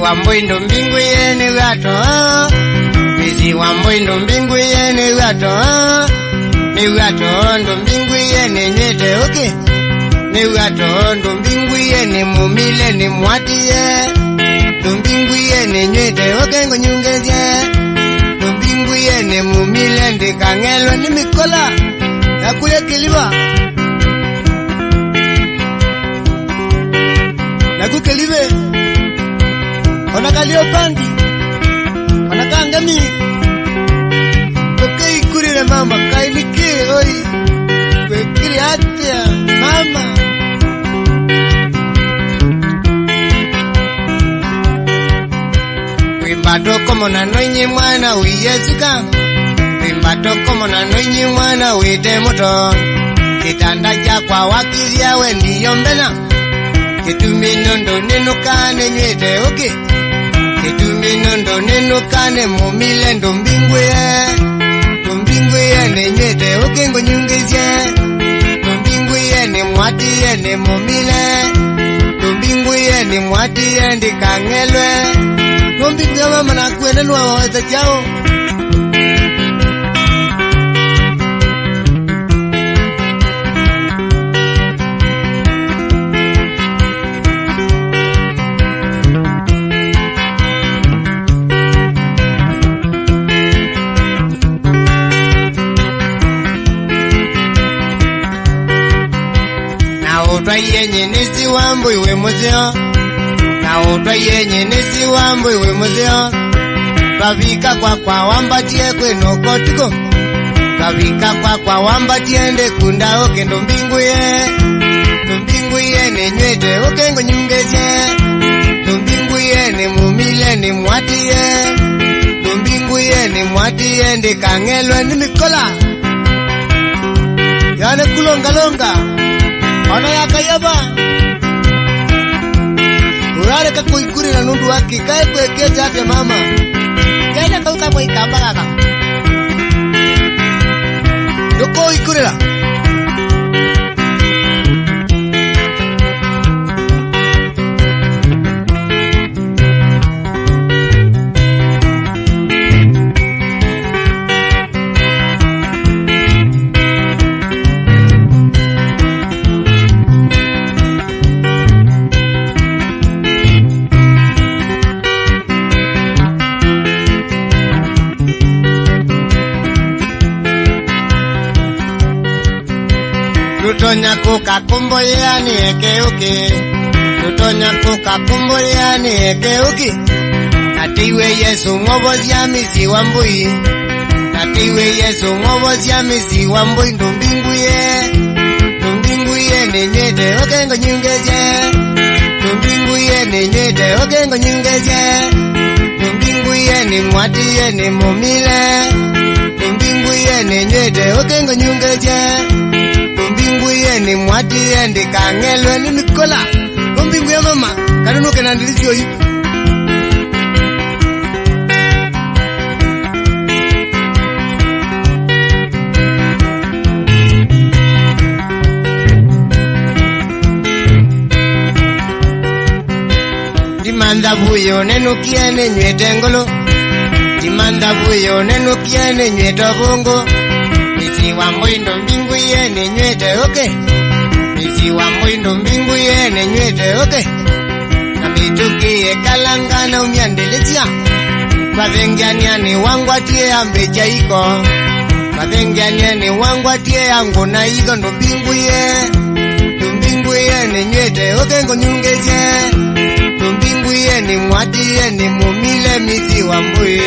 Wambui ndo mbingu yene gato, Mizi Wambui ndo mbingu yene gato, Ni gato ndo mbingu yene nyete okay. Ni gato ndo mbingu yene mumile ni mwatiye, ndo mbingu yene nyete okay ngonyungeje, ndo mbingu yene mumile ndikangelo ni mikola, Nakuye kiliba, Nakukelibe. Onakalio pangi, onakangami, Kokei kurire mama, kainike oi, Kwekiri atia mama. Wimbato komo na noinyi mwana uyesuka, Wimbato komo na noinyi mwana uite moto, Kitanda chakwa wakiria wendi yombena, Kitumi nondo nenukane nyete okay. Kitumi nondo nenukane mumile ndo mbingu ye, ndo mbingu ye ne nyete okay ngonyungeje, ndo mbingu ye ne mwati ye ne mumile, ndo mbingu ye ne mwati ye ndikangelwe, ndo mbingu ya mama na kuenenwa waweza chao. Utwa yenye nisi wambu iwe muzeo, Na utwa yenye nisi wambu iwe muzeo, Twavika kwa wambatie kwe nokotiko, Twavika kwa wambatie nde kunda oke ndo mbingu ye, Ndo mbingu ye ne nywete oke ngonyungeje, Ndo mbingu ye ne mumile ni mwati ye, Ndo mbingu ye ni mwati ye ndi kangelwe ni mikola, Yane kulonga longa, Ona ya kayaba Urare kako ikuri na nundu waki Kae kwekete ate mama Kena kauka kwa ikamba kaka Yoko ikuri la Lutonya kuka kumbo yani ekeuki, Lutonya kuka kumbo yani ekeuki, Natiwe Yesu ngobozi ya mizi wambui, Natiwe Yesu ngobozi ya mizi wambui ndo mbingu ye, Ndo mbingu ye ne nyete oke ngonyungeje, Ndo mbingu ye ne nyete oke ngonyungeje, Ndo mbingu ye ni mwati ye ni mumile, Ndo mbingu ye ne nyete oke ngonyungeje, Mbingu ye ni mwati ye ndikangelwe ni mikola, Mbingu ya mama kanunuke na ndilisio hivi. Dimanda buyo nenukia ne nywete ngolo, Dimanda buyo nenukia ne nywete bongo, Mizi Wambui ndo mbingu ye ne nywete okay. Mizi Wambui ndo mbingu ye ne nywete okay. Na mituki ye kalanga na umyandelezia, Kwa vengiania ni wangwatie ambeja iko, Kwa vengiania ni wangwatie angu na iko ndo mbingu ye, Ndo mbingu ye ne nywete okay ngonyungeje, Ndo mbingu ye ni mwati ye ni mumile Mizi Wambui.